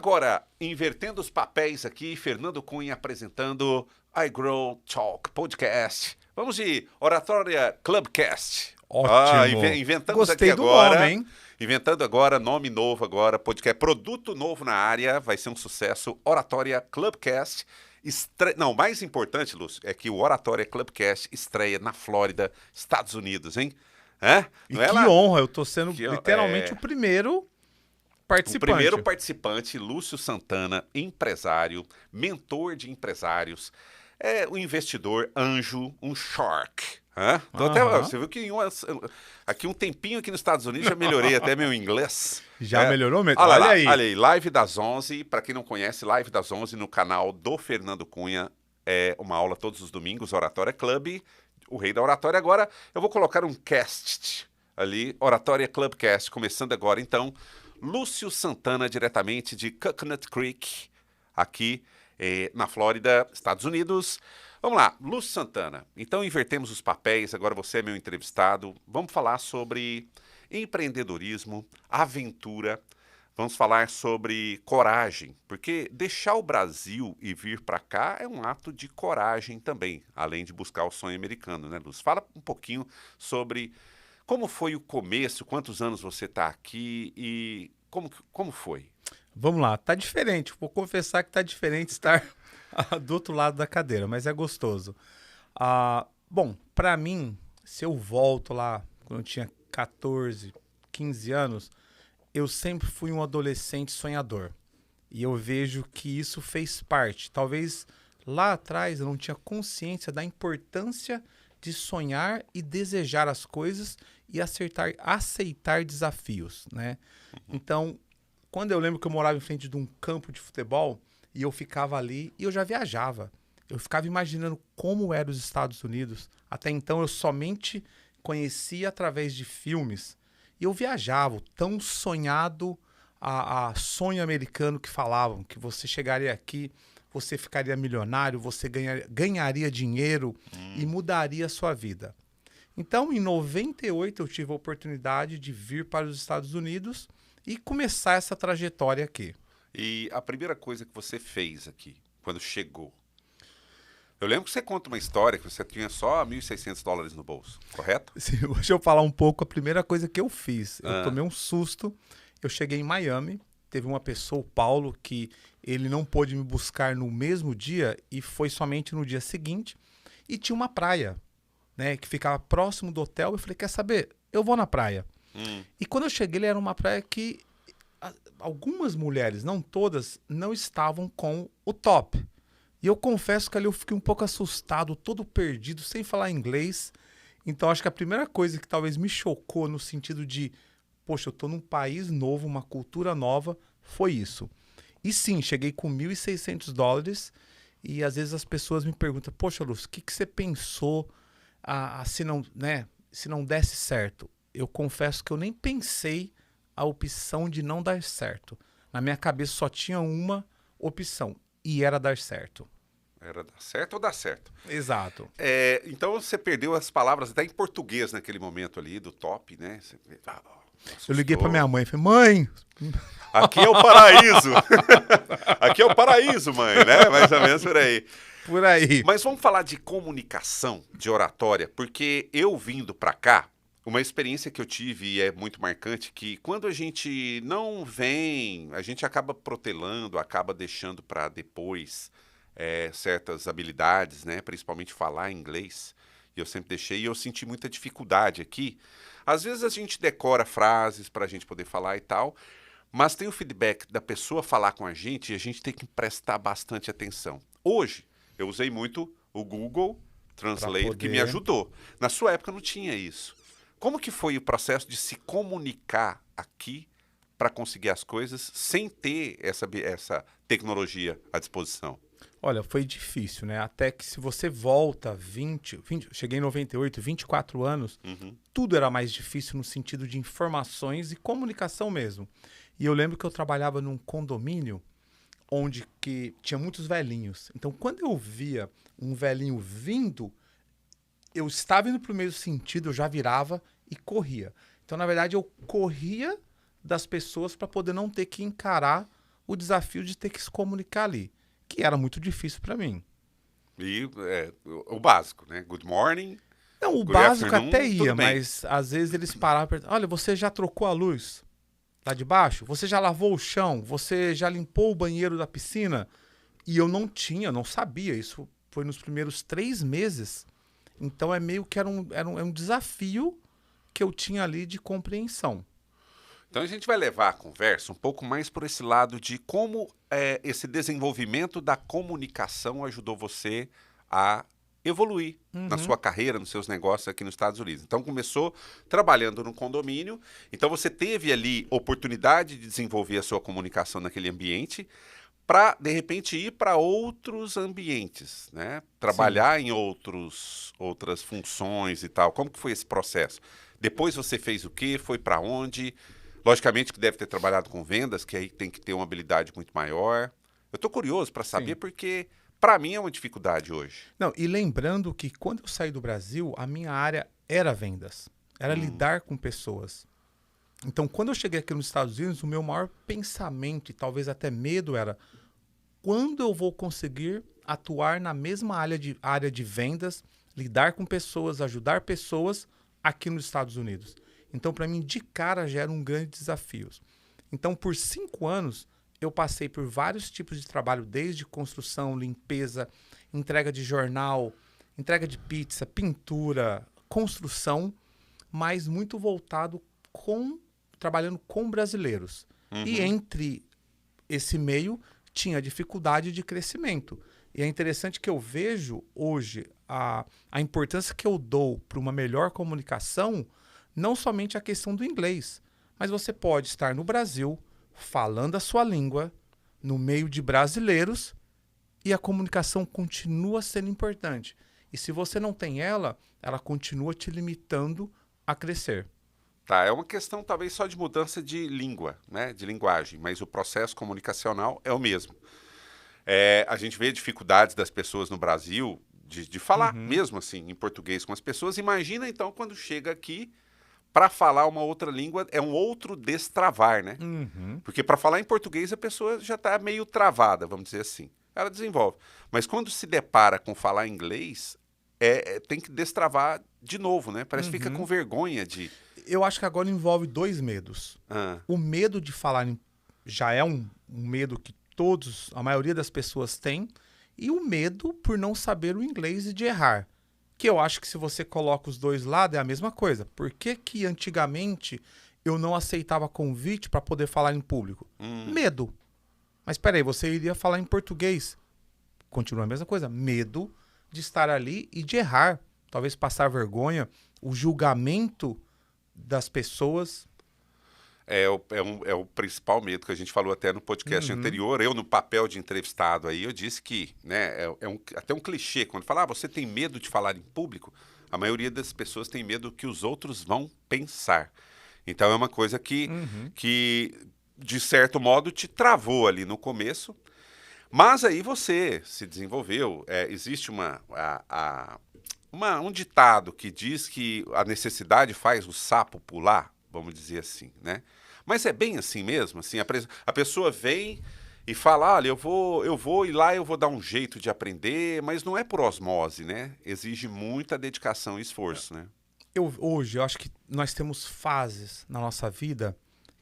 Agora, invertendo os papéis aqui, Fernando Cunha apresentando iGrow Talk Podcast. Vamos de Oratória Clubcast. Ótimo. Inventamos Gostei aqui do agora. nome, hein? Inventando agora, nome novo agora, podcast, produto novo na área, vai ser um sucesso. Oratória Clubcast. Não, o mais importante, Lúcio, é que o Oratória Clubcast estreia na Flórida, Estados Unidos, hein? E que honra, eu tô sendo literalmente o primeiro participante. O primeiro participante, Lúcio Santana, empresário, mentor de empresários, um investidor, anjo, um shark. Você viu que aqui um tempinho aqui nos Estados Unidos já melhorei até meu inglês. Já melhorou mesmo? Olha aí, Live das 11, para quem não conhece, Live das 11 no canal do Fernando Cunha, é uma aula todos os domingos, Oratória Club, o rei da oratória. Agora eu vou colocar um cast ali, Oratória Clubcast, começando agora então, Lúcio Santana, diretamente de Coconut Creek, aqui na Flórida, Estados Unidos. Vamos lá, Lúcio Santana. Então invertemos os papéis, agora você é meu entrevistado. Vamos falar sobre empreendedorismo, aventura. Vamos falar sobre coragem, porque deixar o Brasil e vir para cá é um ato de coragem também, além de buscar o sonho americano, né, Lúcio? Fala um pouquinho sobre como foi o começo, quantos anos você está aqui e como foi? Vamos lá, tá diferente. Vou confessar que tá diferente estar do outro lado da cadeira, mas é gostoso. Bom, para mim, se eu volto lá quando eu tinha 14, 15 anos, eu sempre fui um adolescente sonhador. E eu vejo que isso fez parte. Talvez lá atrás eu não tinha consciência da importância de sonhar e desejar as coisas e aceitar desafios, né? Então, quando eu lembro que eu morava em frente de um campo de futebol e eu ficava ali e eu já viajava. Eu ficava imaginando como eram os Estados Unidos. Até então eu somente conhecia através de filmes. E eu viajava, o tão sonhado a sonho americano que falavam, que você chegaria aqui, você ficaria milionário, você ganharia dinheiro e mudaria a sua vida. Então, em 98, eu tive a oportunidade de vir para os Estados Unidos e começar essa trajetória aqui. E a primeira coisa que você fez aqui, quando chegou? Eu lembro que você conta uma história que você tinha só $1.600 no bolso, correto? Sim, deixa eu falar um pouco. A primeira coisa que eu fiz, eu tomei um susto. Eu cheguei em Miami, teve uma pessoa, o Paulo, que ele não pôde me buscar no mesmo dia e foi somente no dia seguinte. E tinha uma praia, né, que ficava próximo do hotel. Eu falei, quer saber? Eu vou na praia. E quando eu cheguei, ele era uma praia que algumas mulheres, não todas, não estavam com o top. E eu confesso que ali eu fiquei um pouco assustado, todo perdido, sem falar inglês. Então, acho que a primeira coisa que talvez me chocou no sentido de, poxa, eu tô num país novo, uma cultura nova, foi isso. E sim, cheguei com $1.600 e às vezes as pessoas me perguntam, poxa, Lúcio, o que você pensou se não desse certo? Eu confesso que eu nem pensei a opção de não dar certo. Na minha cabeça só tinha uma opção, e era dar certo. Era dar certo ou dar certo? Exato. Então você perdeu as palavras até em português naquele momento ali, do top, né? Eu liguei pra minha mãe e falei, mãe... Aqui é o paraíso. Aqui é o paraíso, mãe, né? Mais ou menos por aí. Por aí. Mas vamos falar de comunicação, de oratória, porque eu vindo pra cá, uma experiência que eu tive e é muito marcante, que quando a gente não vem, a gente acaba protelando, acaba deixando para depois certas habilidades, né? Principalmente falar inglês. E eu sempre deixei e eu senti muita dificuldade aqui. Às vezes a gente decora frases para a gente poder falar e tal, mas tem o feedback da pessoa falar com a gente e a gente tem que prestar bastante atenção. Hoje, eu usei muito o Google Translate, que me ajudou. Na sua época não tinha isso. Como que foi o processo de se comunicar aqui para conseguir as coisas sem ter essa tecnologia à disposição? Olha, foi difícil, né? Até que se você volta cheguei em 98, 24 anos, tudo era mais difícil no sentido de informações e comunicação mesmo. E eu lembro que eu trabalhava num condomínio onde que tinha muitos velhinhos. Então, quando eu via um velhinho vindo, eu estava indo para o mesmo sentido, eu já virava e corria. Então, na verdade, eu corria das pessoas para poder não ter que encarar o desafio de ter que se comunicar ali, que era muito difícil para mim. E o básico, né? Good morning, Não, o good básico afternoon, até ia, tudo bem. mas às vezes eles paravam e perguntavam, olha, você já trocou a luz lá de baixo? Você já lavou o chão? Você já limpou o banheiro da piscina? E eu não sabia. Isso foi nos primeiros 3 meses. Então é meio que era um desafio que eu tinha ali de compreensão. Então a gente vai levar a conversa um pouco mais por esse lado de como esse desenvolvimento da comunicação ajudou você a evoluir na Uhum. sua carreira, nos seus negócios aqui nos Estados Unidos. Então começou trabalhando num condomínio, então você teve ali oportunidade de desenvolver a sua comunicação naquele ambiente para, de repente, ir para outros ambientes, né? Sim. Trabalhar em outras funções e tal. Como que foi esse processo? Depois você fez o quê? Foi para onde? Logicamente que deve ter trabalhado com vendas, que aí tem que ter uma habilidade muito maior. Eu estou curioso para saber Sim. porque para mim é uma dificuldade hoje. Não, e lembrando que quando eu saí do Brasil, a minha área era vendas, era Hum, lidar com pessoas. Então, quando eu cheguei aqui nos Estados Unidos, o meu maior pensamento e talvez até medo era quando eu vou conseguir atuar na mesma área de vendas, lidar com pessoas, ajudar pessoas aqui nos Estados Unidos. Então, para mim, de cara, já era um grande desafio. Então, por 5 anos, eu passei por vários tipos de trabalho, desde construção, limpeza, entrega de jornal, entrega de pizza, pintura, construção, mas muito voltado trabalhando com brasileiros. E uhum. entre esse meio tinha dificuldade de crescimento. E é interessante que eu vejo hoje a importância que eu dou para uma melhor comunicação, não somente a questão do inglês, mas você pode estar no Brasil, falando a sua língua, no meio de brasileiros, e a comunicação continua sendo importante. E se você não tem ela, ela continua te limitando a crescer. Tá, é uma questão talvez só de mudança de língua, né? De linguagem, mas o processo comunicacional é o mesmo. A gente vê dificuldades das pessoas no Brasil de falar Uhum, mesmo assim em português com as pessoas. Imagina então quando chega aqui para falar uma outra língua, é um outro destravar, né? uhum, Porque para falar em português a pessoa já está meio travada, vamos dizer assim. Ela desenvolve. Mas quando se depara com falar inglês, tem que destravar de novo, né? Parece que fica com uhum. vergonha de. Eu acho que agora envolve 2 medos. Ah, O medo de falar já é um medo que a maioria das pessoas tem, e o medo por não saber o inglês e de errar. Que eu acho que se você coloca os dois lados é a mesma coisa. Por que que antigamente eu não aceitava convite para poder falar em público? hum. Medo. Mas peraí, você iria falar em português. Continua a mesma coisa. Medo de estar ali e de errar. Talvez passar vergonha, o julgamento das pessoas. É o principal medo que a gente falou até no podcast Uhum, anterior. Eu, no papel de entrevistado aí, eu disse que, né, até um clichê. Quando fala, você tem medo de falar em público, a maioria das pessoas tem medo que os outros vão pensar. Então é uma coisa uhum. que de certo modo, te travou ali no começo. Mas aí você se desenvolveu. Existe um ditado que diz que a necessidade faz o sapo pular, vamos dizer assim, né? Mas é bem assim mesmo, assim, a pessoa vem e fala, olha, eu vou ir lá, eu vou dar um jeito de aprender, mas não é por osmose, né? Exige muita dedicação e esforço, né? Hoje, eu acho que nós temos fases na nossa vida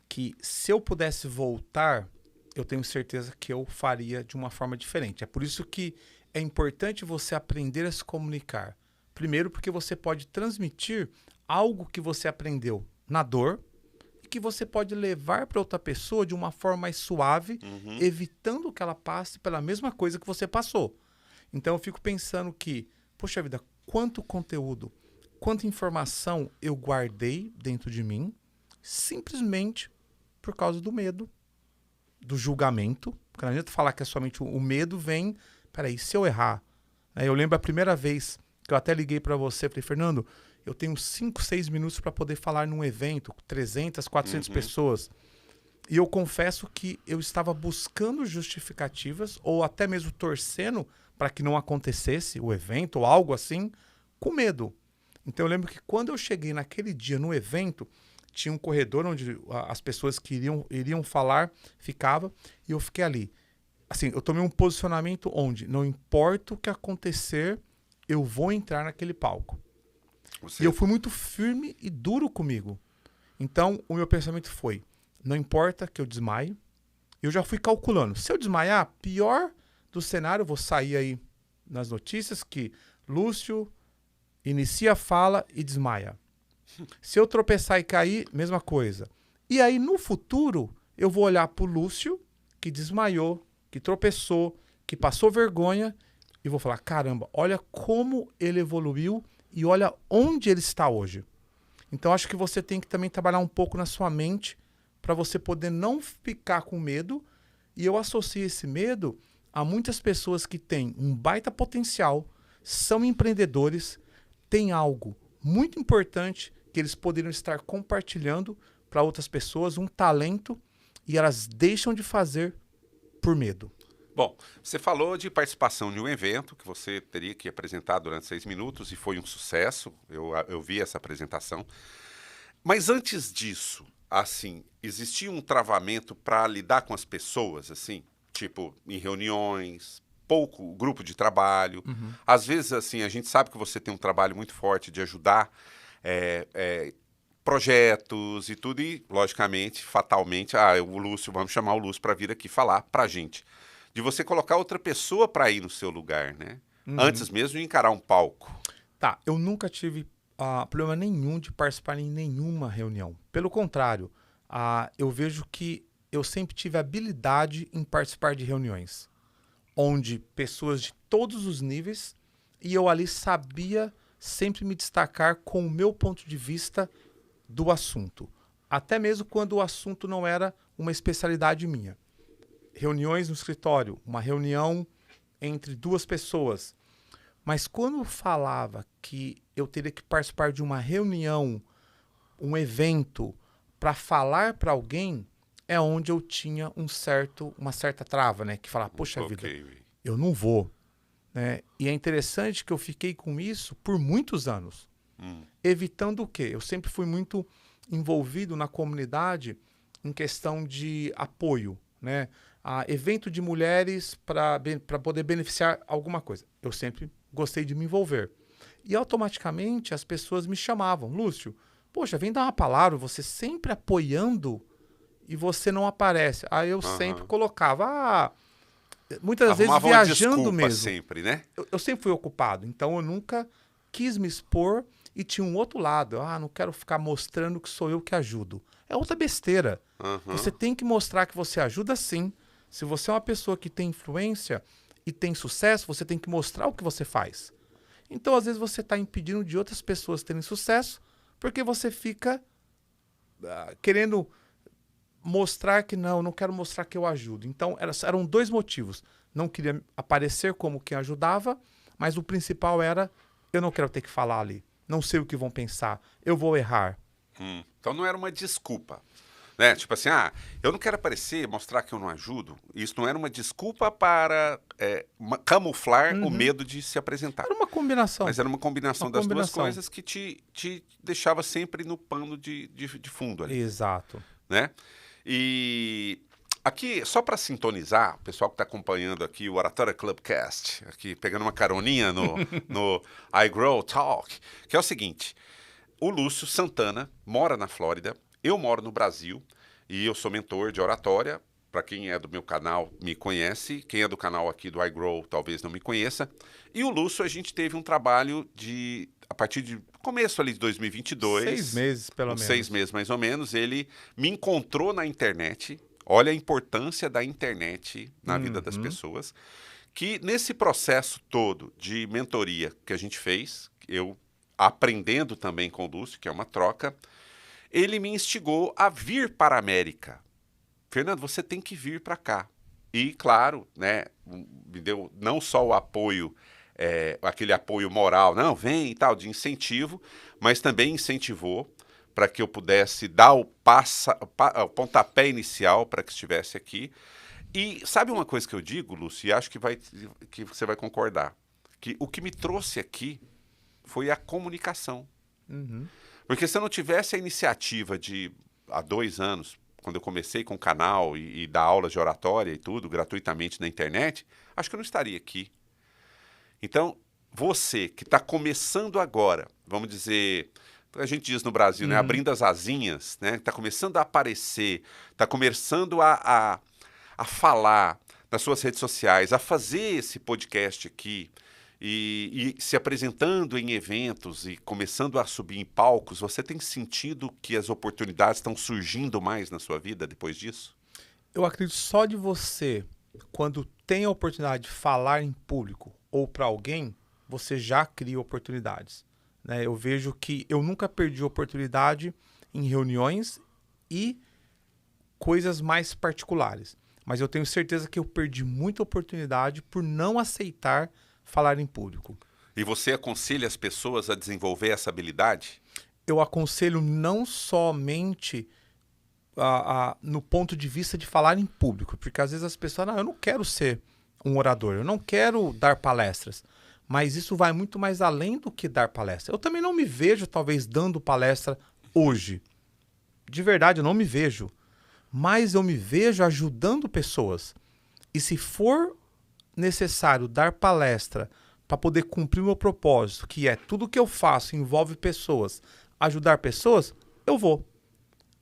que, se eu pudesse voltar, eu tenho certeza que eu faria de uma forma diferente. É por isso que é importante você aprender a se comunicar. Primeiro, porque você pode transmitir algo que você aprendeu na dor e que você pode levar para outra pessoa de uma forma mais suave, Uhum. evitando que ela passe pela mesma coisa que você passou. Então eu fico pensando que, poxa vida, quanto conteúdo, quanta informação eu guardei dentro de mim, simplesmente por causa do medo, do julgamento. Porque não adianta falar que é somente o medo vem, peraí, se eu errar? Eu lembro a primeira vez que eu até liguei para você, falei, Fernando, eu tenho 5, 6 minutos para poder falar num evento, 300, 400 Uhum. pessoas. E eu confesso que eu estava buscando justificativas ou até mesmo torcendo para que não acontecesse o evento ou algo assim, com medo. Então eu lembro que quando eu cheguei naquele dia no evento, tinha um corredor onde as pessoas que iriam falar ficavam, e eu fiquei ali. Assim, eu tomei um posicionamento onde não importa o que acontecer, eu vou entrar naquele palco. E eu fui muito firme e duro comigo. Então, o meu pensamento foi, não importa que eu desmaie, eu já fui calculando. Se eu desmaiar, pior do cenário, eu vou sair aí nas notícias que Lúcio inicia a fala e desmaia. Se eu tropeçar e cair, mesma coisa. E aí, no futuro, eu vou olhar pro Lúcio, que desmaiou, que tropeçou, que passou vergonha, e vou falar, caramba, olha como ele evoluiu e olha onde ele está hoje. Então, acho que você tem que também trabalhar um pouco na sua mente para você poder não ficar com medo. E eu associo esse medo a muitas pessoas que têm um baita potencial, são empreendedores, têm algo muito importante que eles poderiam estar compartilhando para outras pessoas, um talento, e elas deixam de fazer por medo. Bom, você falou de participação de um evento que você teria que apresentar durante 6 minutos e foi um sucesso, eu vi essa apresentação. Mas antes disso, assim, existia um travamento para lidar com as pessoas, assim, tipo, em reuniões, pouco grupo de trabalho. Às vezes, assim, a gente sabe que você tem um trabalho muito forte de ajudar projetos e tudo, e, logicamente, fatalmente, o Lúcio, vamos chamar o Lúcio para vir aqui falar para a gente. De você colocar outra pessoa para ir no seu lugar, né? Antes mesmo de encarar um palco. Tá, eu nunca tive problema nenhum de participar em nenhuma reunião. Pelo contrário, eu vejo que eu sempre tive habilidade em participar de reuniões, onde pessoas de todos os níveis, e eu ali sabia sempre me destacar com o meu ponto de vista do assunto. Até mesmo quando o assunto não era uma especialidade minha. Reuniões no escritório, uma reunião entre duas pessoas. Mas quando eu falava que eu teria que participar de uma reunião, um evento, para falar para alguém, é onde eu tinha uma certa trava, né? Que falar, poxa vida, eu não vou. Né? E é interessante que eu fiquei com isso por muitos anos. Evitando o quê? Eu sempre fui muito envolvido na comunidade em questão de apoio, né? Evento de mulheres para poder beneficiar alguma coisa. Eu sempre gostei de me envolver. E automaticamente as pessoas me chamavam. Lúcio, poxa, vem dar uma palavra, você sempre apoiando e você não aparece. Aí eu sempre colocava, muitas vezes viajando mesmo. Sempre, né? Eu sempre fui ocupado, então eu nunca quis me expor e tinha um outro lado. Não quero ficar mostrando que sou eu que ajudo. É outra besteira. Você tem que mostrar que você ajuda sim. Se você é uma pessoa que tem influência e tem sucesso, você tem que mostrar o que você faz. Então, às vezes, você está impedindo de outras pessoas terem sucesso porque você fica querendo mostrar que não quero mostrar que eu ajudo. Então, eram dois motivos. Não queria aparecer como quem ajudava, mas o principal era, eu não quero ter que falar ali. Não sei o que vão pensar. Eu vou errar. Então, não era uma desculpa. Né? Tipo assim, eu não quero aparecer, mostrar que eu não ajudo. Isso não era uma desculpa para camuflar o medo de se apresentar. Era uma combinação. Mas era uma combinação das duas coisas que te deixava sempre no pano de fundo ali. Exato. Né? E aqui, só para sintonizar, o pessoal que está acompanhando aqui o Oratória Clubcast, aqui pegando uma caroninha no iGrow Talk, que é o seguinte, o Lúcio Santana mora na Flórida, eu moro no Brasil e eu sou mentor de oratória. Para quem é do meu canal, me conhece. Quem é do canal aqui do iGrow talvez não me conheça. E o Lúcio, a gente teve um trabalho a partir de começo ali de 2022. 6 meses, pelo menos. 6 meses, mais ou menos. Ele me encontrou na internet. Olha a importância da internet na vida das pessoas. Que nesse processo todo de mentoria que a gente fez, eu aprendendo também com o Lúcio, que é uma troca, ele me instigou a vir para a América. Fernando, você tem que vir para cá. E, claro, né, me deu não só o apoio, aquele apoio moral, não, vem e tal, de incentivo, mas também incentivou para que eu pudesse dar o pontapé inicial para que estivesse aqui. E sabe uma coisa que eu digo, Lúcio, e acho que você vai concordar, que o que me trouxe aqui foi a comunicação. Porque se eu não tivesse a iniciativa de, há 2 anos, quando eu comecei com o canal e dar aulas de oratória e tudo, gratuitamente na internet, acho que eu não estaria aqui. Então, você que está começando agora, vamos dizer, a gente diz no Brasil, né, abrindo as asinhas, né, está começando a aparecer, está começando a falar nas suas redes sociais, a fazer esse podcast aqui e se apresentando em eventos e começando a subir em palcos, você tem sentido que as oportunidades estão surgindo mais na sua vida depois disso? Eu acredito só de você, quando tem a oportunidade de falar em público ou para alguém, você já cria oportunidades, né? Eu vejo que eu nunca perdi oportunidade em reuniões e coisas mais particulares. Mas eu tenho certeza que eu perdi muita oportunidade por não aceitar falar em público. E você aconselha as pessoas a desenvolver essa habilidade? Eu aconselho não somente no ponto de vista de falar em público, porque às vezes as pessoas, não, eu não quero ser um orador, eu não quero dar palestras, mas isso vai muito mais além do que dar palestra. Eu também não me vejo, talvez, dando palestra hoje. De verdade, eu não me vejo. Mas eu me vejo ajudando pessoas. E se for necessário dar palestra para poder cumprir o meu propósito, que é tudo que eu faço envolve pessoas, ajudar pessoas, eu vou.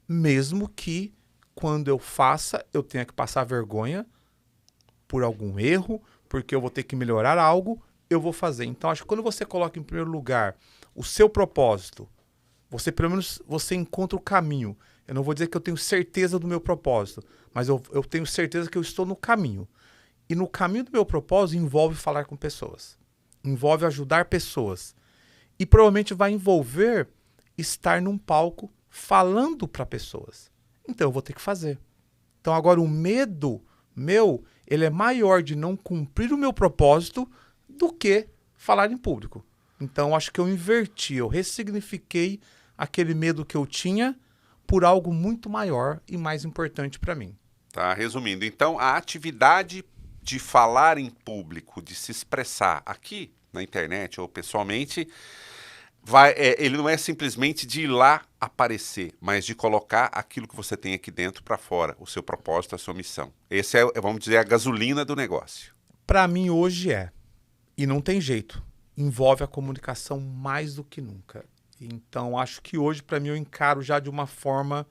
Mesmo que quando eu faça, eu tenha que passar vergonha por algum erro, porque eu vou ter que melhorar algo, eu vou fazer. Então, acho que quando você coloca em primeiro lugar o seu propósito, você pelo menos você encontra o caminho. Eu não vou dizer que eu tenho certeza do meu propósito, mas eu tenho certeza que eu estou no caminho. E no caminho do meu propósito envolve falar com pessoas, envolve ajudar pessoas. E provavelmente vai envolver estar num palco falando para pessoas. Então eu vou ter que fazer. Então agora o medo meu, ele é maior de não cumprir o meu propósito do que falar em público. Então acho que eu inverti, eu ressignifiquei aquele medo que eu tinha por algo muito maior e mais importante para mim. Tá, resumindo, então a atividade de falar em público, de se expressar aqui na internet ou pessoalmente, ele não é simplesmente de ir lá aparecer, mas de colocar aquilo que você tem aqui dentro para fora, o seu propósito, a sua missão. Esse é, vamos dizer, a gasolina do negócio. Para mim hoje é. E não tem jeito. Envolve a comunicação mais do que nunca. Então acho que hoje para mim eu encaro já de uma forma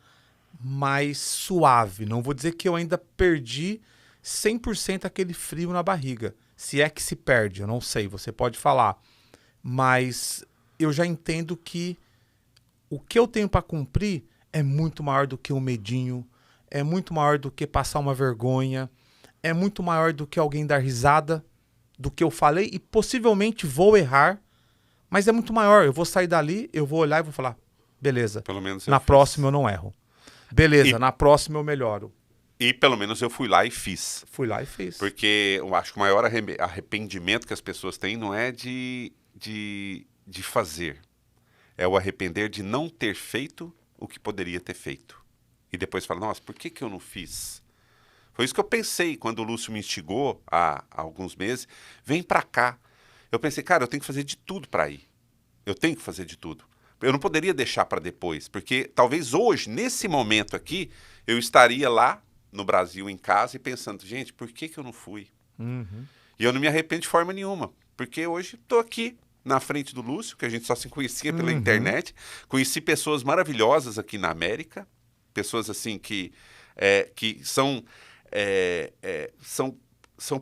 mais suave. Não vou dizer que eu ainda perdi 100% aquele frio na barriga. Se é que se perde, eu não sei, você pode falar. Mas eu já entendo que o que eu tenho para cumprir é muito maior do que um medinho, é muito maior do que passar uma vergonha, é muito maior do que alguém dar risada do que eu falei e possivelmente vou errar, mas é muito maior. Eu vou sair dali, eu vou olhar e vou falar, beleza, Pelo menos na próxima eu não erro. Beleza, na próxima eu melhoro. E pelo menos eu fui lá e fiz. Fui lá e fiz. Porque eu acho que o maior arrependimento que as pessoas têm não é de fazer. É o arrepender de não ter feito o que poderia ter feito. E depois fala, nossa, por que eu não fiz? Foi isso que eu pensei quando o Lúcio me instigou há alguns meses. Vem pra cá. Eu pensei, cara, eu tenho que fazer de tudo para ir. Eu tenho que fazer de tudo. Eu não poderia deixar para depois, porque talvez hoje, nesse momento aqui, eu estaria lá no Brasil, em casa, e pensando, gente, por que eu não fui? Uhum. E eu não me arrependo de forma nenhuma, porque hoje estou aqui na frente do Lúcio, que a gente só se conhecia pela internet. Conheci pessoas maravilhosas aqui na América, pessoas assim que são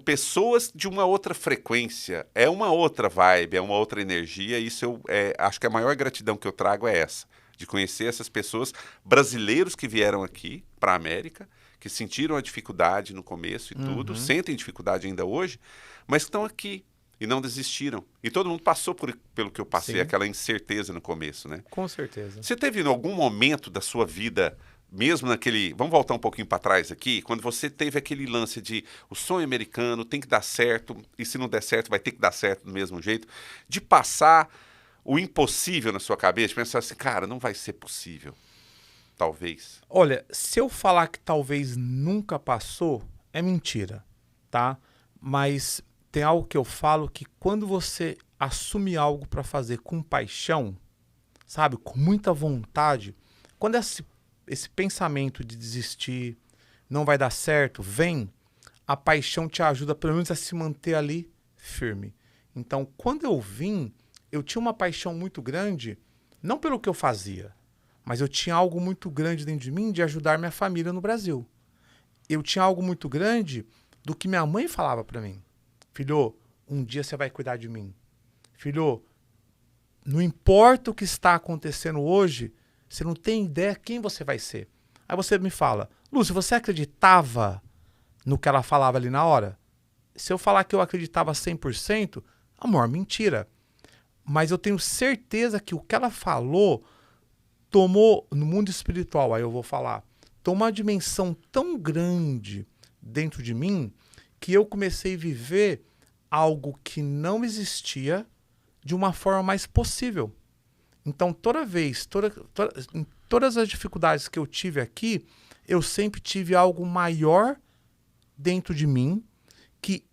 pessoas de uma outra frequência, é uma outra vibe, é uma outra energia. Isso eu acho que a maior gratidão que eu trago é essa, de conhecer essas pessoas, brasileiros que vieram aqui para a América, que sentiram a dificuldade no começo e tudo, sentem dificuldade ainda hoje, mas que estão aqui e não desistiram. E todo mundo passou pelo que eu passei, Sim. aquela incerteza no começo, né? Com certeza. Você teve em algum momento da sua vida, mesmo naquele... Vamos voltar um pouquinho para trás aqui, quando você teve aquele lance de o sonho americano tem que dar certo, e se não der certo vai ter que dar certo do mesmo jeito, de passar o impossível na sua cabeça, de pensar assim, cara, não vai ser possível. Talvez. Olha, se eu falar que talvez nunca passou, é mentira, tá? Mas tem algo que eu falo que quando você assume algo para fazer com paixão, sabe? Com muita vontade. Quando esse pensamento de desistir, não vai dar certo, vem, a paixão te ajuda pelo menos a se manter ali firme. Então, quando eu vim, eu tinha uma paixão muito grande, não pelo que eu fazia, mas eu tinha algo muito grande dentro de mim de ajudar minha família no Brasil. Eu tinha algo muito grande do que minha mãe falava para mim. Filho, um dia você vai cuidar de mim. Filho, não importa o que está acontecendo hoje, você não tem ideia quem você vai ser. Aí você me fala, Lúcio, você acreditava no que ela falava ali na hora? Se eu falar que eu acreditava 100%, amor, mentira. Mas eu tenho certeza que o que ela falou tomou, no mundo espiritual, aí eu vou falar, tomou uma dimensão tão grande dentro de mim que eu comecei a viver algo que não existia de uma forma mais possível. Então, em todas as dificuldades que eu tive aqui, eu sempre tive algo maior dentro de mim que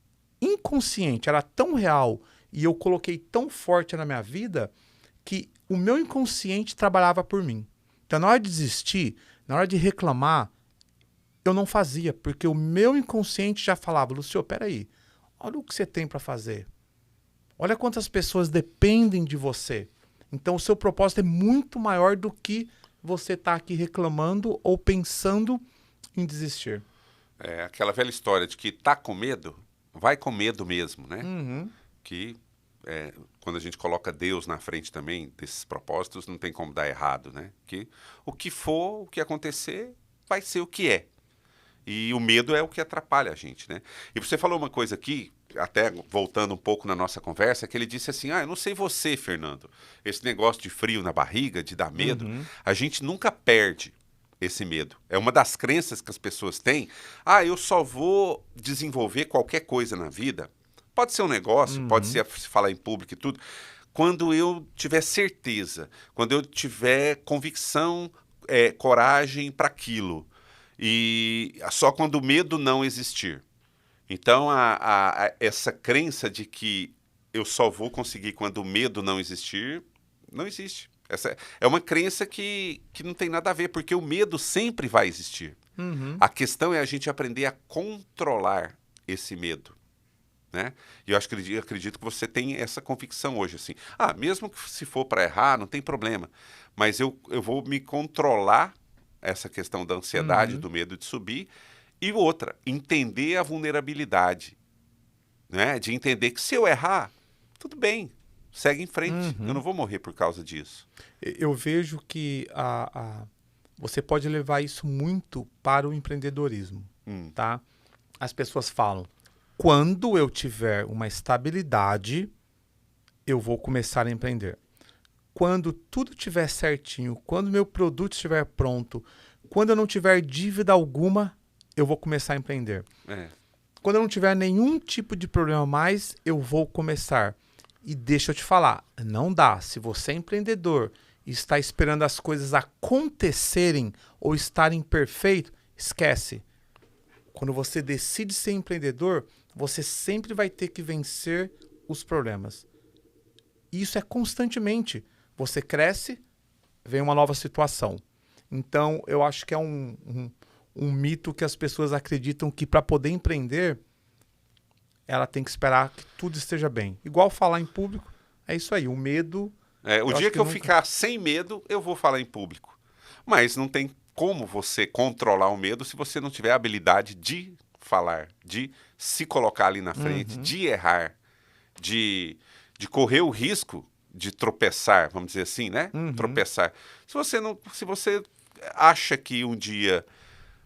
inconsciente, era tão real e eu coloquei tão forte na minha vida que o meu inconsciente trabalhava por mim. Então, na hora de desistir, na hora de reclamar, eu não fazia, porque o meu inconsciente já falava, Lúcio, peraí, olha o que você tem para fazer. Olha quantas pessoas dependem de você. Então, o seu propósito é muito maior do que você estar aqui reclamando ou pensando em desistir. É aquela velha história de que tá com medo, vai com medo mesmo, né? Uhum. Que quando a gente coloca Deus na frente também desses propósitos, não tem como dar errado, né? Que o que for, o que acontecer, vai ser o que é. E o medo é o que atrapalha a gente, né? E você falou uma coisa aqui, até voltando um pouco na nossa conversa, que ele disse assim, eu não sei você, Fernando, esse negócio de frio na barriga, de dar medo, a gente nunca perde esse medo. É uma das crenças que as pessoas têm. Eu só vou desenvolver qualquer coisa na vida. Pode ser um negócio, pode ser falar em público e tudo. Quando eu tiver certeza, quando eu tiver convicção, coragem para aquilo. E só quando o medo não existir. Então, essa crença de que eu só vou conseguir quando o medo não existir, não existe. Essa é uma crença que não tem nada a ver, porque o medo sempre vai existir. A questão é a gente aprender a controlar esse medo. Né? E eu acredito que você tem essa convicção hoje, assim. Mesmo que se for para errar, não tem problema. Mas eu vou me controlar essa questão da ansiedade, do medo de subir. E outra, entender a vulnerabilidade. Né? De entender que se eu errar, tudo bem, segue em frente. Eu não vou morrer por causa disso. Eu vejo que você pode levar isso muito para o empreendedorismo. Tá? As pessoas falam, quando eu tiver uma estabilidade, eu vou começar a empreender. Quando tudo estiver certinho, quando meu produto estiver pronto, quando eu não tiver dívida alguma, eu vou começar a empreender. Quando eu não tiver nenhum tipo de problema mais, eu vou começar. E deixa eu te falar, não dá. Se você é empreendedor e está esperando as coisas acontecerem ou estarem perfeitos, esquece. Quando você decide ser empreendedor, você sempre vai ter que vencer os problemas. E isso é constantemente. Você cresce, vem uma nova situação. Então, eu acho que é um mito que as pessoas acreditam que para poder empreender, ela tem que esperar que tudo esteja bem. Igual falar em público, é isso aí. O medo... O dia que eu ficar sem medo, eu vou falar em público. Mas não tem como você controlar o medo se você não tiver a habilidade de falar, de se colocar ali na frente, de errar, de correr o risco de tropeçar, vamos dizer assim, né? Tropeçar. Se você acha que um dia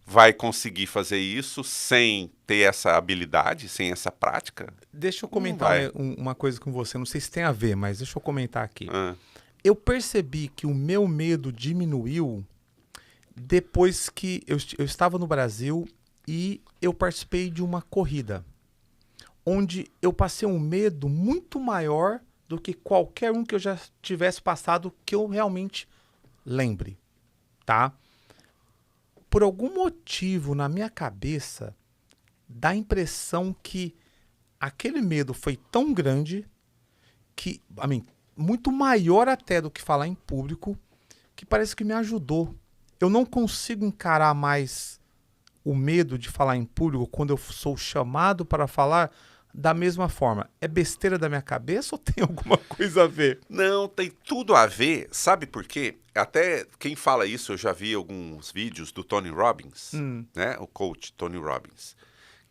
vai conseguir fazer isso sem ter essa habilidade, sem essa prática... Deixa eu comentar uma coisa com você, não sei se tem a ver, mas deixa eu comentar aqui. Eu percebi que o meu medo diminuiu depois que eu estava no Brasil e eu participei de uma corrida, onde eu passei um medo muito maior do que qualquer um que eu já tivesse passado que eu realmente lembre, tá? Por algum motivo na minha cabeça, dá a impressão que aquele medo foi tão grande que, muito maior até do que falar em público, que parece que me ajudou. Eu não consigo encarar mais o medo de falar em público quando eu sou chamado para falar da mesma forma. É besteira da minha cabeça ou tem alguma coisa a ver? Não, tem tudo a ver. Sabe por quê? Até quem fala isso, eu já vi alguns vídeos do Tony Robbins, né? O coach Tony Robbins,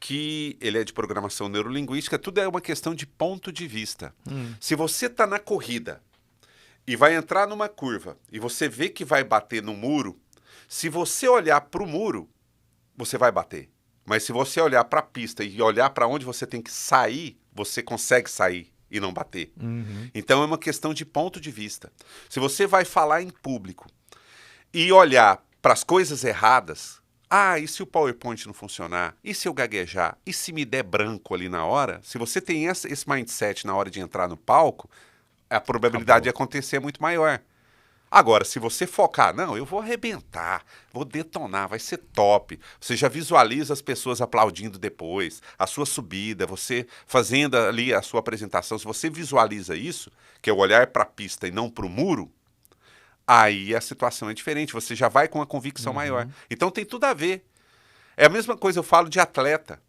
que ele é de programação neurolinguística, tudo é uma questão de ponto de vista. Se você está na corrida e vai entrar numa curva e você vê que vai bater no muro, se você olhar para o muro, você vai bater. Mas se você olhar para a pista e olhar para onde você tem que sair, você consegue sair e não bater. Então é uma questão de ponto de vista. Se você vai falar em público e olhar para as coisas erradas, e se o PowerPoint não funcionar? E se eu gaguejar? E se me der branco ali na hora? Se você tem esse mindset na hora de entrar no palco, a probabilidade de acontecer é muito maior. Agora, se você focar, não, eu vou arrebentar, vou detonar, vai ser top. Você já visualiza as pessoas aplaudindo depois, a sua subida, você fazendo ali a sua apresentação. Se você visualiza isso, que é o olhar para a pista e não para o muro, aí a situação é diferente, você já vai com uma convicção maior. Então tem tudo a ver. É a mesma coisa, eu falo de atleta.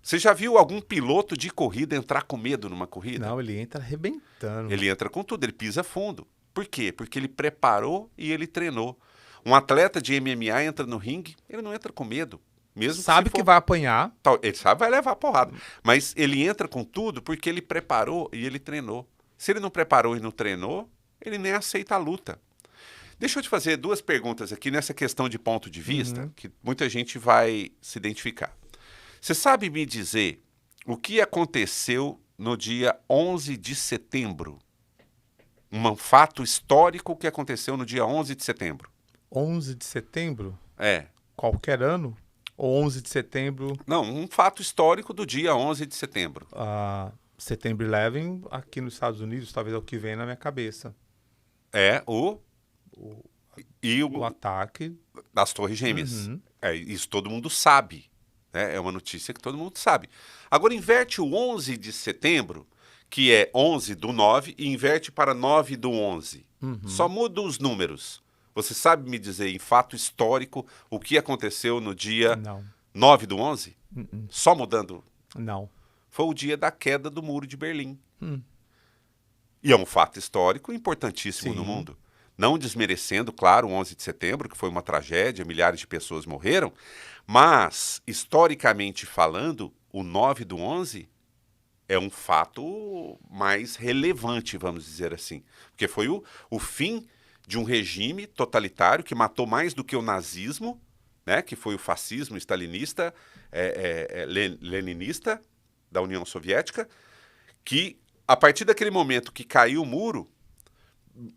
Você já viu algum piloto de corrida entrar com medo numa corrida? Não, ele entra arrebentando. Ele entra com tudo, ele pisa fundo. Por quê? Porque ele preparou e ele treinou. Um atleta de MMA entra no ringue, ele não entra com medo. Mesmo sabe que vai apanhar. Ele sabe que vai levar porrada. Mas ele entra com tudo porque ele preparou e ele treinou. Se ele não preparou e não treinou, ele nem aceita a luta. Deixa eu te fazer duas perguntas aqui nessa questão de ponto de vista, que muita gente vai se identificar. Você sabe me dizer o que aconteceu no dia 11 de setembro? Um fato histórico que aconteceu no dia 11 de setembro. 11 de setembro? É. Qualquer ano? Ou 11 de setembro? Não, um fato histórico do dia 11 de setembro. Setembro 11, aqui nos Estados Unidos, talvez é o que vem na minha cabeça. É o ataque das Torres Gêmeas. Isso todo mundo sabe. Né? É uma notícia que todo mundo sabe. Agora, inverte o 11 de setembro, que é 11 do 9, e inverte para 9 do 11. Só muda os números. Você sabe me dizer, em fato histórico, o que aconteceu no dia 9 do 11? Só mudando? Não. Foi o dia da queda do Muro de Berlim. E é um fato histórico importantíssimo no mundo. Não desmerecendo, claro, o 11 de setembro, que foi uma tragédia, milhares de pessoas morreram, mas, historicamente falando, o 9 do 11 é um fato mais relevante, vamos dizer assim. Porque foi o fim de um regime totalitário que matou mais do que o nazismo, né, que foi o fascismo stalinista, leninista da União Soviética, que, a partir daquele momento que caiu o muro,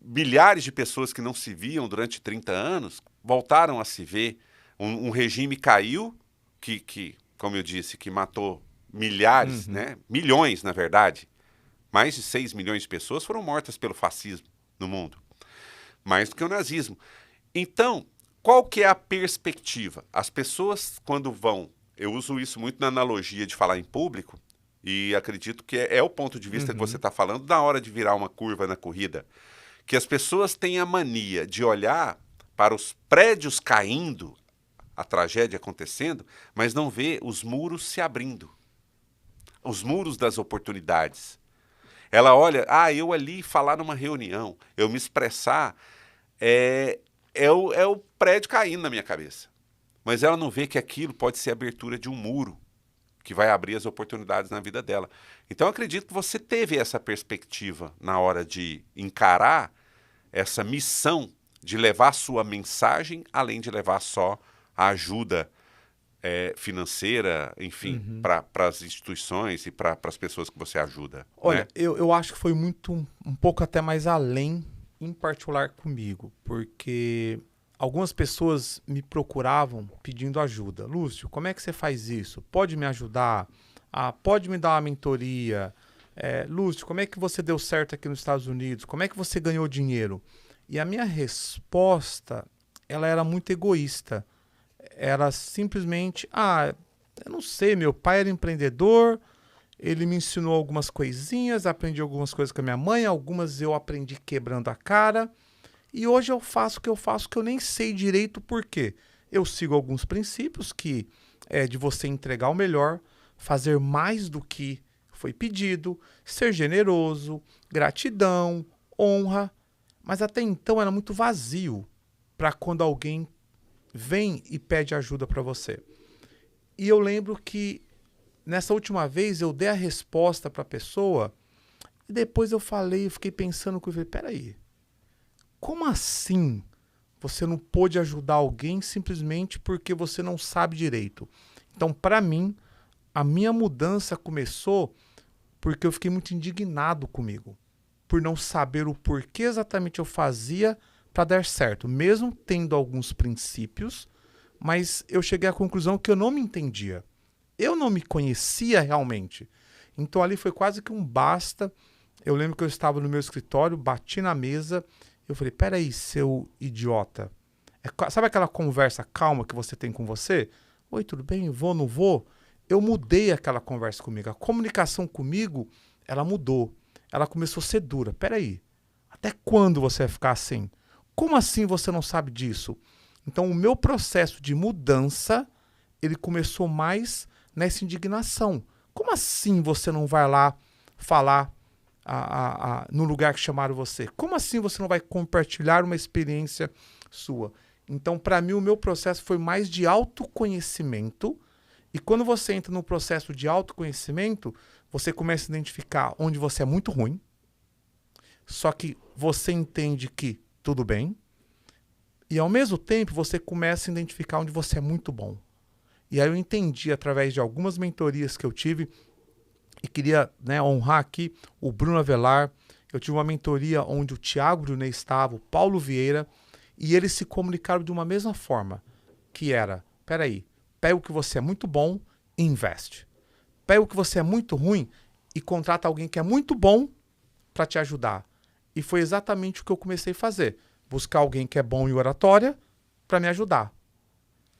milhares de pessoas que não se viam durante 30 anos voltaram a se ver. Um regime caiu, que, como eu disse, que matou milhares, né? Milhões, na verdade. Mais de 6 milhões de pessoas foram mortas pelo fascismo no mundo. Mais do que o nazismo. Então, qual que é a perspectiva? As pessoas, quando vão... Eu uso isso muito na analogia de falar em público, e acredito que é o ponto de vista que você está falando na hora de virar uma curva na corrida. Que as pessoas têm a mania de olhar para os prédios caindo, a tragédia acontecendo, mas não vê os muros se abrindo. Os muros das oportunidades. Ela olha, eu ali falar numa reunião, eu me expressar, é o prédio caindo na minha cabeça. Mas ela não vê que aquilo pode ser a abertura de um muro que vai abrir as oportunidades na vida dela. Então, eu acredito que você teve essa perspectiva na hora de encarar essa missão de levar a sua mensagem, além de levar só a ajuda financeira, enfim, para as instituições e para as pessoas que você ajuda. Olha, né? eu acho que foi um pouco até mais além, em particular comigo, porque algumas pessoas me procuravam pedindo ajuda. Lúcio, como é que você faz isso? Pode me ajudar? Pode me dar uma mentoria? Lúcio, como é que você deu certo aqui nos Estados Unidos? Como é que você ganhou dinheiro? E a minha resposta, ela era muito egoísta. Era simplesmente, eu não sei, meu pai era empreendedor, Ele me ensinou algumas coisinhas, aprendi algumas coisas com a minha mãe, algumas eu aprendi quebrando a cara. E hoje eu faço o que eu faço que eu nem sei direito por quê. Eu sigo alguns princípios que é de você entregar o melhor, fazer mais do que foi pedido, ser generoso, gratidão, honra. Mas até então era muito vazio para quando alguém vem e pede ajuda para você. E eu lembro que nessa última vez eu dei a resposta para a pessoa e depois eu fiquei pensando, eu falei, peraí, como assim você não pôde ajudar alguém simplesmente porque você não sabe direito? Então, para mim, a minha mudança começou porque eu fiquei muito indignado comigo, por não saber o porquê exatamente eu fazia para dar certo, mesmo tendo alguns princípios, mas eu cheguei à conclusão que eu não me entendia. Eu não me conhecia realmente. Então ali foi quase que um basta. Eu lembro que eu estava no meu escritório, bati na mesa, eu falei, peraí, seu idiota. Sabe aquela conversa calma que você tem com você? Oi, tudo bem? Vou, não vou? Eu mudei aquela conversa comigo. A comunicação comigo, ela mudou. Ela começou a ser dura. Peraí, até quando você vai ficar assim? Como assim você não sabe disso? Então o meu processo de mudança, ele começou mais nessa indignação. Como assim você não vai lá falar no lugar que chamaram você? Como assim você não vai compartilhar uma experiência sua? Então, para mim, o meu processo foi mais de autoconhecimento. E quando você entra no processo de autoconhecimento, você começa a identificar onde você é muito ruim. Só que você entende que tudo bem. E ao mesmo tempo, você começa a identificar onde você é muito bom. E aí eu entendi, através de algumas mentorias que eu tive, e queria, né, honrar aqui o Bruno Avelar. Eu tive uma mentoria onde o Thiago Brunet estava, o Paulo Vieira, e eles se comunicaram de uma mesma forma, que era, peraí, pega o que você é muito bom e investe. Pega o que você é muito ruim e contrata alguém que é muito bom para te ajudar. E foi exatamente o que eu comecei a fazer. Buscar alguém que é bom em oratória para me ajudar.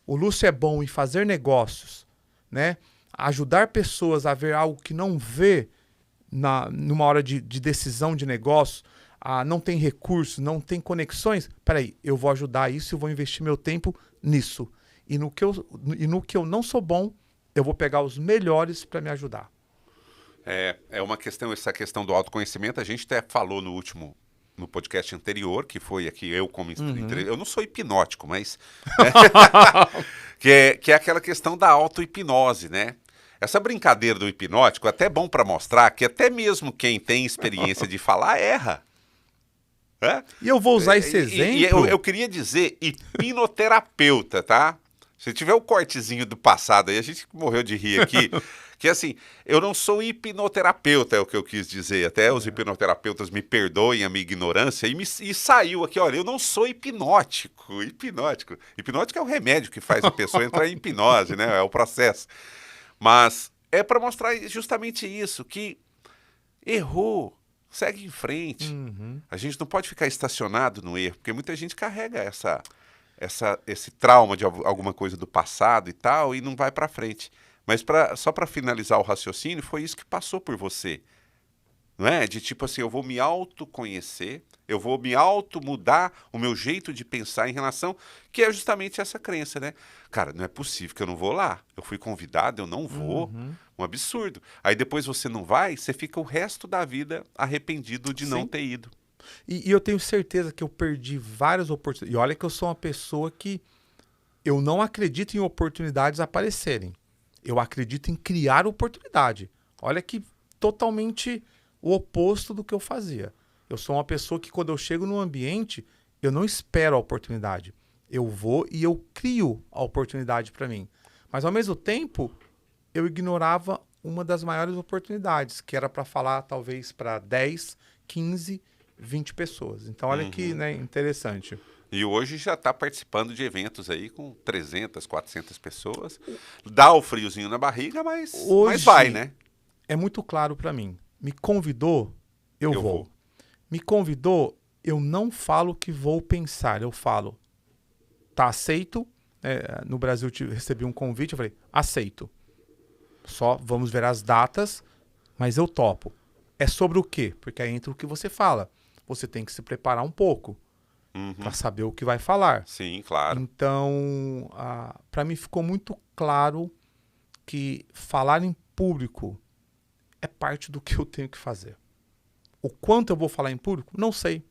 O Lúcio é bom em fazer negócios, né? Ajudar pessoas a ver algo que não vê numa hora de decisão de negócio, não tem recursos, não tem conexões. Peraí, eu vou ajudar isso e vou investir meu tempo nisso. E no que eu não sou bom, eu vou pegar os melhores para me ajudar. É uma questão, essa questão do autoconhecimento, a gente até falou no podcast anterior, que foi aqui eu como eu não sou hipnótico, mas que é aquela questão da auto-hipnose, né? Essa brincadeira do hipnótico é até bom para mostrar que até mesmo quem tem experiência de falar erra. E eu vou usar esse exemplo. Eu queria dizer hipnoterapeuta, tá? Se tiver o cortezinho do passado aí, a gente morreu de rir aqui. Que assim, eu não sou hipnoterapeuta, é o que eu quis dizer. Até os hipnoterapeutas me perdoem a minha ignorância. E saiu aqui, olha, eu não sou hipnótico. Hipnótico é o remédio que faz a pessoa entrar em hipnose, né? É o processo. Mas é para mostrar justamente isso, que errou, segue em frente. A gente não pode ficar estacionado no erro, porque muita gente carrega esse trauma de alguma coisa do passado e tal, e não vai para frente. Mas só para finalizar o raciocínio, foi isso que passou por você. Não é? De tipo assim, eu vou me autoconhecer, eu vou me automudar o meu jeito de pensar em relação, que é justamente essa crença, né? Cara, não é possível que eu não vou lá. Eu fui convidado, eu não vou. Um absurdo. Aí depois você não vai, você fica o resto da vida arrependido de não ter ido. E eu tenho certeza que eu perdi várias oportunidades. E olha que eu sou uma pessoa que eu não acredito em oportunidades aparecerem. Eu acredito em criar oportunidade. Olha que totalmente o oposto do que eu fazia. Eu sou uma pessoa que quando eu chego num ambiente, eu não espero a oportunidade. Eu vou e eu crio a oportunidade para mim. Mas ao mesmo tempo, eu ignorava uma das maiores oportunidades, que era para falar talvez para 10, 15, 20 pessoas. Então olha que, né, interessante. E hoje já está participando de eventos aí com 300, 400 pessoas. Dá o friozinho na barriga, mas vai, né? É muito claro para mim. Me convidou, eu vou. Me convidou, eu não falo que vou pensar. Eu falo, tá aceito. No Brasil eu recebi um convite, eu falei, aceito. Só vamos ver as datas, mas eu topo. É sobre o quê? Porque aí entra o que você fala. Você tem que se preparar um pouco para saber o que vai falar. Sim, claro. Então, para mim ficou muito claro que falar em público é parte do que eu tenho que fazer. O quanto eu vou falar em público, não sei.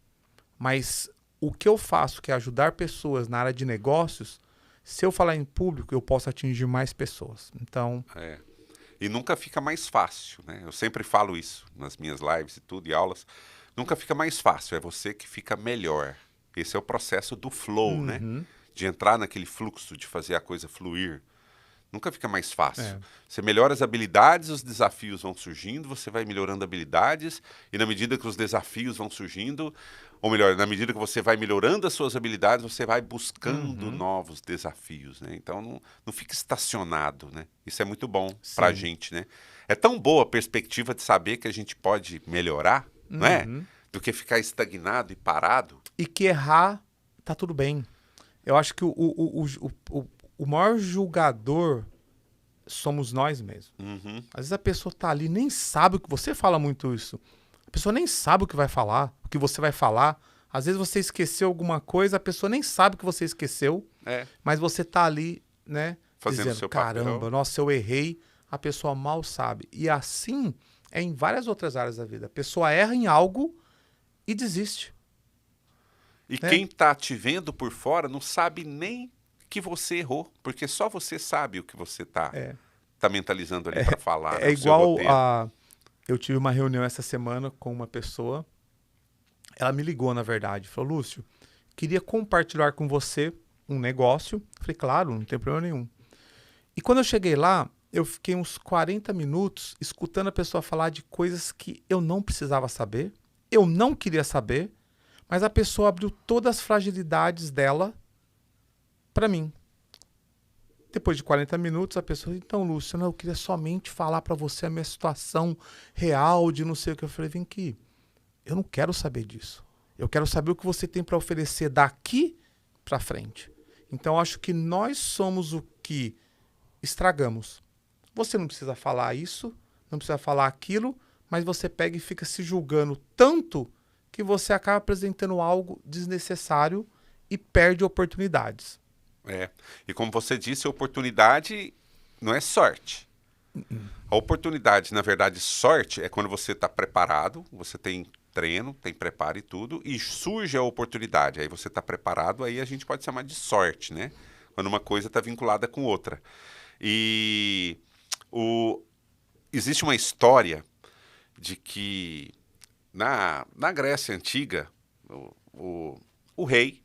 Mas o que eu faço, que é ajudar pessoas na área de negócios, se eu falar em público, eu posso atingir mais pessoas. Então, E nunca fica mais fácil, né? Eu sempre falo isso nas minhas lives e tudo, e aulas. Nunca fica mais fácil, é você que fica melhor. Esse é o processo do flow, né? De entrar naquele fluxo, de fazer a coisa fluir. Nunca fica mais fácil. Você melhora as habilidades, os desafios vão surgindo, você vai melhorando habilidades, e na medida que os desafios vão surgindo, ou melhor, na medida que você vai melhorando as suas habilidades, você vai buscando novos desafios, né? Então não fica estacionado, né? Isso é muito bom pra gente, né? É tão boa a perspectiva de saber que a gente pode melhorar, não é? Do que ficar estagnado e parado. E que errar, tá tudo bem. Eu acho que o maior julgador somos nós mesmos. Às vezes a pessoa tá ali, nem sabe o que... Você fala muito isso. A pessoa nem sabe o que vai falar, o que você vai falar. Às vezes você esqueceu alguma coisa, a pessoa nem sabe que você esqueceu, mas você tá ali, né? Fazendo dizendo, seu caramba, papel. nossa, eu errei. A pessoa mal sabe. E assim é em várias outras áreas da vida. A pessoa erra em algo e desiste. E quem tá te vendo por fora não sabe nem que você errou, porque só você sabe o que você tá mentalizando ali para falar. É igual a... Eu tive uma reunião essa semana com uma pessoa, ela me ligou, na verdade, falou, Lúcio, queria compartilhar com você um negócio. Falei, claro, não tem problema nenhum. E quando eu cheguei lá, eu fiquei uns 40 minutos escutando a pessoa falar de coisas que eu não precisava saber, eu não queria saber, mas a pessoa abriu todas as fragilidades dela para mim. Depois de 40 minutos, a pessoa, então, Lúcio, eu queria somente falar para você a minha situação real de não sei o que. Eu falei, vem aqui, eu não quero saber disso. Eu quero saber o que você tem para oferecer daqui para frente. Então, acho que nós somos o que estragamos. Você não precisa falar isso, não precisa falar aquilo, mas você pega e fica se julgando tanto que você acaba apresentando algo desnecessário e perde oportunidades. E como você disse, a oportunidade não é sorte. A oportunidade, na verdade, sorte é quando você está preparado, você tem treino, tem preparo e tudo, e surge a oportunidade. Aí você está preparado, aí a gente pode chamar de sorte, né? Quando uma coisa está vinculada com outra. E existe uma história de que na Grécia Antiga, o rei,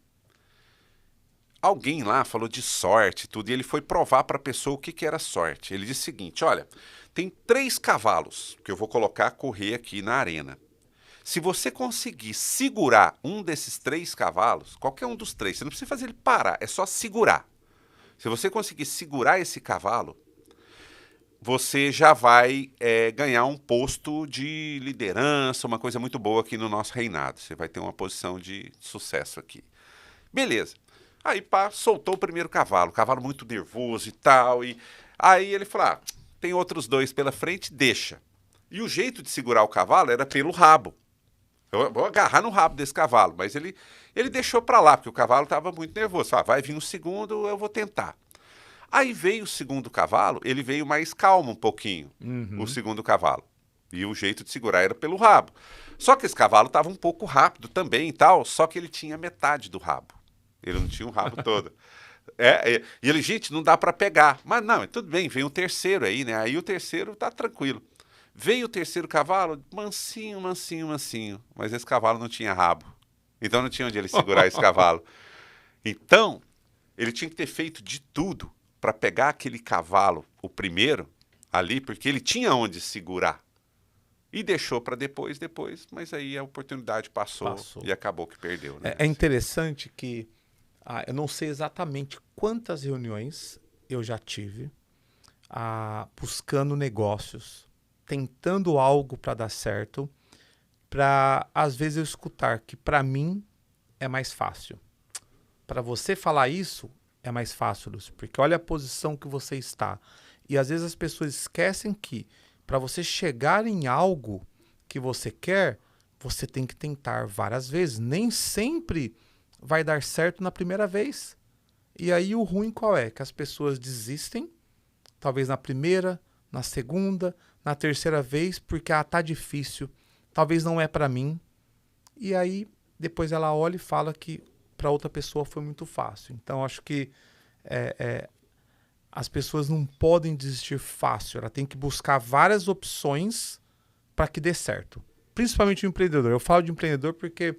alguém lá falou de sorte e tudo, e ele foi provar para a pessoa o que era sorte. Ele disse o seguinte, olha, tem 3 cavalos que eu vou colocar a correr aqui na arena. Se você conseguir segurar um desses 3 cavalos, qualquer um dos 3, você não precisa fazer ele parar, é só segurar. Se você conseguir segurar esse cavalo, você já vai ganhar um posto de liderança, uma coisa muito boa aqui no nosso reinado. Você vai ter uma posição de sucesso aqui. Beleza. Aí, pá, soltou o primeiro cavalo muito nervoso e tal. E aí ele falou, tem outros 2 pela frente, deixa. E o jeito de segurar o cavalo era pelo rabo. Eu vou agarrar no rabo desse cavalo, mas ele deixou para lá, porque o cavalo estava muito nervoso. Vai vir um segundo, eu vou tentar. Aí veio o segundo cavalo, ele veio mais calmo um pouquinho, o segundo cavalo. E o jeito de segurar era pelo rabo. Só que esse cavalo estava um pouco rápido também e tal, só que ele tinha metade do rabo. Ele não tinha o rabo todo. E ele, gente, não dá para pegar. Mas não, tudo bem, vem o terceiro aí, né? Aí o terceiro tá tranquilo. Veio o terceiro cavalo, mansinho, mansinho, mansinho. Mas esse cavalo não tinha rabo. Então não tinha onde ele segurar esse cavalo. Então, ele tinha que ter feito de tudo para pegar aquele cavalo, o primeiro, ali, porque ele tinha onde segurar. E deixou para depois, mas aí a oportunidade passou. E acabou que perdeu. Né? É interessante que eu não sei exatamente quantas reuniões eu já tive buscando negócios, tentando algo para dar certo, para às vezes eu escutar que para mim é mais fácil. Para você falar isso é mais fácil, Lúcio, porque olha a posição que você está. E às vezes as pessoas esquecem que para você chegar em algo que você quer, você tem que tentar várias vezes. Nem sempre vai dar certo na primeira vez. E aí o ruim qual é? Que as pessoas desistem, talvez na primeira, na segunda, na terceira vez, porque tá difícil, talvez não é para mim. E aí depois ela olha e fala que para outra pessoa foi muito fácil. Então acho que as pessoas não podem desistir fácil, ela tem que buscar várias opções para que dê certo. Principalmente o empreendedor. Eu falo de empreendedor porque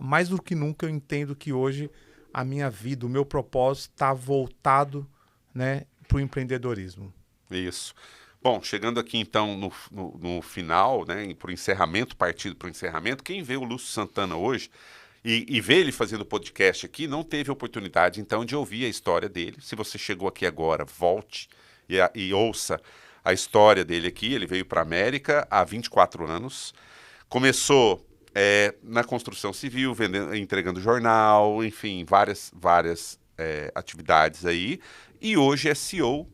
mais do que nunca eu entendo que hoje a minha vida, o meu propósito está voltado, né, para o empreendedorismo. Isso. Bom, chegando aqui então no final, né, para o encerramento, partido para o encerramento, quem vê o Lúcio Santana hoje e vê ele fazendo podcast aqui, não teve oportunidade então de ouvir a história dele. Se você chegou aqui agora, volte e ouça a história dele aqui. Ele veio para a América há 24 anos, começou na construção civil, entregando jornal, enfim, várias atividades aí, e hoje é CEO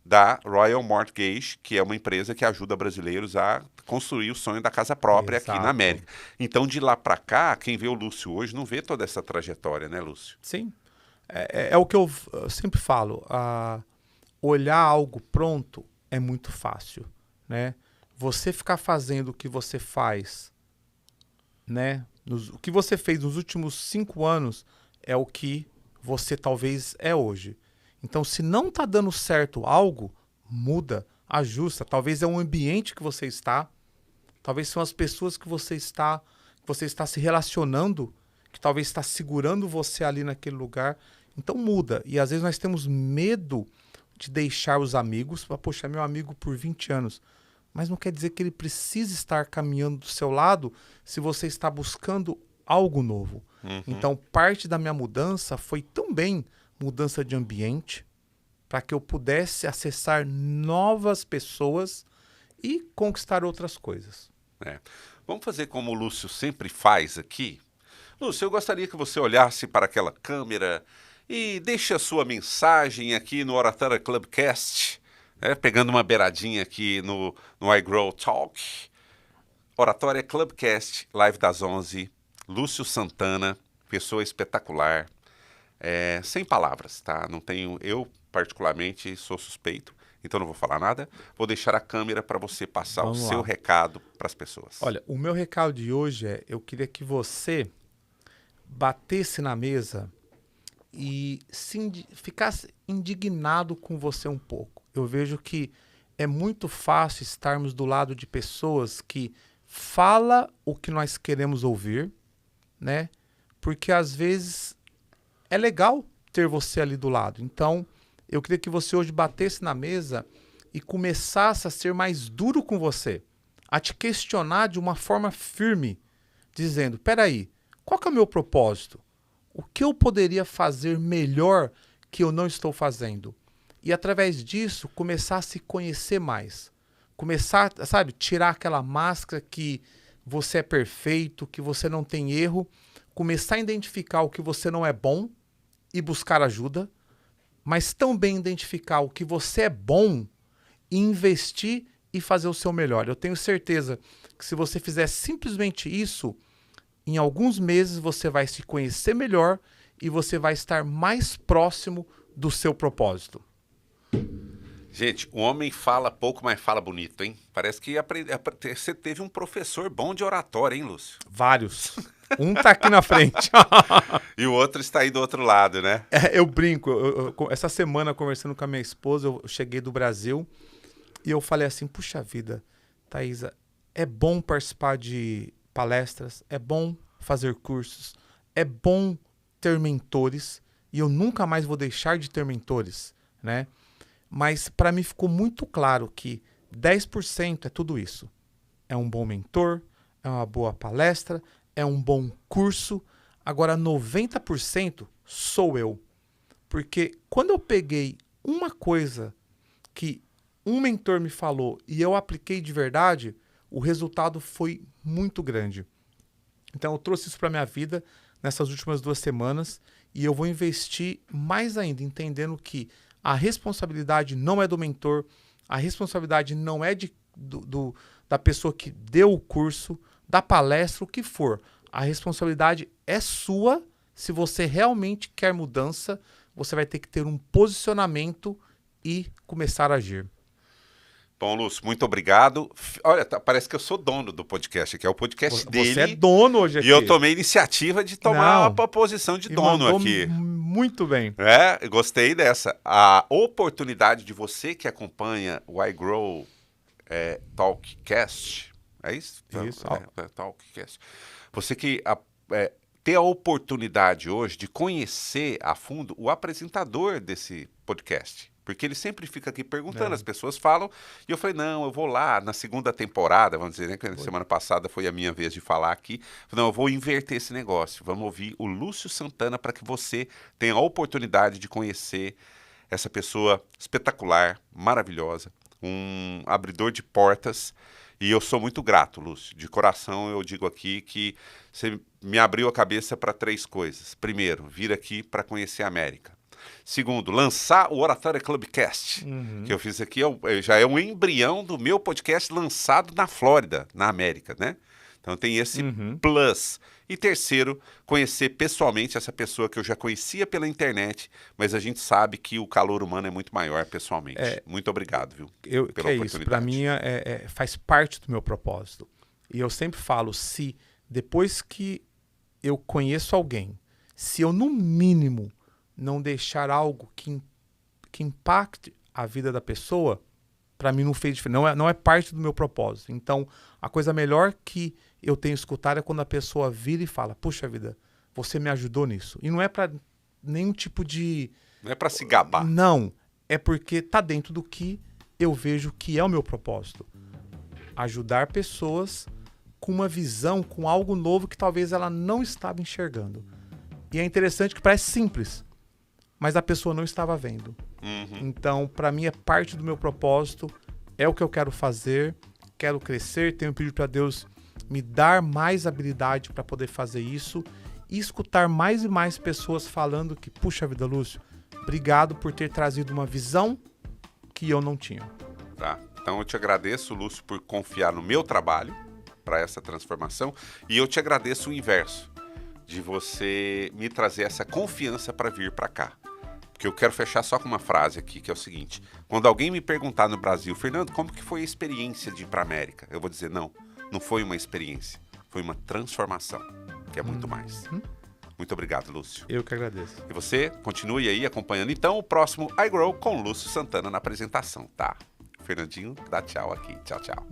da Royal Mortgage, que é uma empresa que ajuda brasileiros a construir o sonho da casa própria. Exato. Aqui na América. Então, de lá para cá, quem vê o Lúcio hoje não vê toda essa trajetória, né, Lúcio? Sim. É o que eu sempre falo. Olhar algo pronto é muito fácil, né? Você ficar fazendo o que você faz, né? O que você fez nos últimos 5 anos é o que você talvez é hoje. Então, se não está dando certo algo, muda, ajusta. Talvez é um ambiente que você está, talvez são as pessoas que você está se relacionando, que talvez está segurando você ali naquele lugar. Então muda. E às vezes nós temos medo de deixar os amigos. Poxa, meu amigo por 20 anos. Mas não quer dizer que ele precisa estar caminhando do seu lado se você está buscando algo novo. Uhum. Então, parte da minha mudança foi também mudança de ambiente, para que eu pudesse acessar novas pessoas e conquistar outras coisas. Vamos fazer como o Lúcio sempre faz aqui? Lúcio, eu gostaria que você olhasse para aquela câmera e deixe a sua mensagem aqui no Oratória Clubcast, pegando uma beiradinha aqui no iGrow Talk. Oratória Clubcast, live das 11, Lúcio Santana, pessoa espetacular, sem palavras, tá? Não tenho, eu particularmente sou suspeito, então não vou falar nada. Vou deixar a câmera para você passar o seu recado para as pessoas. Olha, o meu recado de hoje eu queria que você batesse na mesa e ficasse indignado com você um pouco. Eu vejo que é muito fácil estarmos do lado de pessoas que falam o que nós queremos ouvir, né? Porque às vezes é legal ter você ali do lado. Então, eu queria que você hoje batesse na mesa e começasse a ser mais duro com você, a te questionar de uma forma firme, dizendo, peraí, qual que é o meu propósito? O que eu poderia fazer melhor que eu não estou fazendo? E através disso, começar a se conhecer mais. Começar, sabe, tirar aquela máscara que você é perfeito, que você não tem erro. Começar a identificar o que você não é bom e buscar ajuda. Mas também identificar o que você é bom e investir e fazer o seu melhor. Eu tenho certeza que se você fizer simplesmente isso, em alguns meses você vai se conhecer melhor e você vai estar mais próximo do seu propósito. Gente, o homem fala pouco, mas fala bonito, hein? Parece que você teve um professor bom de oratória, hein, Lúcio? Vários. Um tá aqui na frente. E o outro está aí do outro lado, né? Eu brinco. Essa semana, conversando com a minha esposa, eu cheguei do Brasil e eu falei assim, puxa vida, Thaisa, é bom participar de palestras, é bom fazer cursos, é bom ter mentores e eu nunca mais vou deixar de ter mentores, né? Mas para mim ficou muito claro que 10% é tudo isso. É um bom mentor, é uma boa palestra, é um bom curso. Agora 90% sou eu. Porque quando eu peguei uma coisa que um mentor me falou e eu apliquei de verdade, o resultado foi muito grande. Então eu trouxe isso para minha vida nessas últimas 2 semanas e eu vou investir mais ainda, entendendo que a responsabilidade não é do mentor, A responsabilidade não é da pessoa que deu o curso, da palestra, o que for. A responsabilidade é sua. Se você realmente quer mudança, você vai ter que ter um posicionamento e começar a agir. Bom, Lúcio, muito obrigado. Olha, parece que eu sou dono do podcast aqui. É o podcast dele. Você é dono hoje aqui. E eu tomei a iniciativa de tomar a posição de dono aqui. Muito bem. Eu gostei dessa. A oportunidade de você que acompanha o iGrow Talkcast. É isso? Isso. Talkcast. Você que ter a oportunidade hoje de conhecer a fundo o apresentador desse podcast. Porque ele sempre fica aqui perguntando, as pessoas falam, e eu falei, não, eu vou lá na segunda temporada, vamos dizer, né, que semana passada foi a minha vez de falar aqui, não, eu vou inverter esse negócio, vamos ouvir o Lúcio Santana para que você tenha a oportunidade de conhecer essa pessoa espetacular, maravilhosa, um abridor de portas, e eu sou muito grato, Lúcio, de coração eu digo aqui que você me abriu a cabeça para 3 coisas. Primeiro, vir aqui para conhecer a América. Segundo, lançar o Oratória Clubcast, que eu fiz aqui, já é um embrião do meu podcast lançado na Flórida, na América, né? Então tem esse plus. E terceiro, conhecer pessoalmente essa pessoa que eu já conhecia pela internet, mas a gente sabe que o calor humano é muito maior pessoalmente. Muito obrigado, viu? Pela oportunidade. Isso, para mim faz parte do meu propósito. E eu sempre falo, se depois que eu conheço alguém, se eu no mínimo não deixar algo que impacte a vida da pessoa, para mim não fez diferença, não é parte do meu propósito. Então, a coisa melhor que eu tenho escutado é quando a pessoa vira e fala, puxa vida, você me ajudou nisso. E não é para nenhum tipo de... Não é para se gabar. Não, é porque tá dentro do que eu vejo que é o meu propósito. Ajudar pessoas com uma visão, com algo novo que talvez ela não estava enxergando. E é interessante que parece simples, mas a pessoa não estava vendo. Então, para mim, é parte do meu propósito, é o que eu quero fazer, quero crescer, tenho pedido para Deus me dar mais habilidade para poder fazer isso e escutar mais e mais pessoas falando que, puxa vida, Lúcio, obrigado por ter trazido uma visão que eu não tinha. Tá, então eu te agradeço, Lúcio, por confiar no meu trabalho para essa transformação e eu te agradeço o inverso, de você me trazer essa confiança para vir para cá. Porque eu quero fechar só com uma frase aqui, que é o seguinte. Quando alguém me perguntar no Brasil, Fernando, como que foi a experiência de ir para a América? Eu vou dizer, não foi uma experiência, foi uma transformação, que é muito mais. Muito obrigado, Lúcio. Eu que agradeço. E você, continue aí acompanhando, então, o próximo iGrow com Lúcio Santana na apresentação, tá? Fernandinho, dá tchau aqui. Tchau, tchau.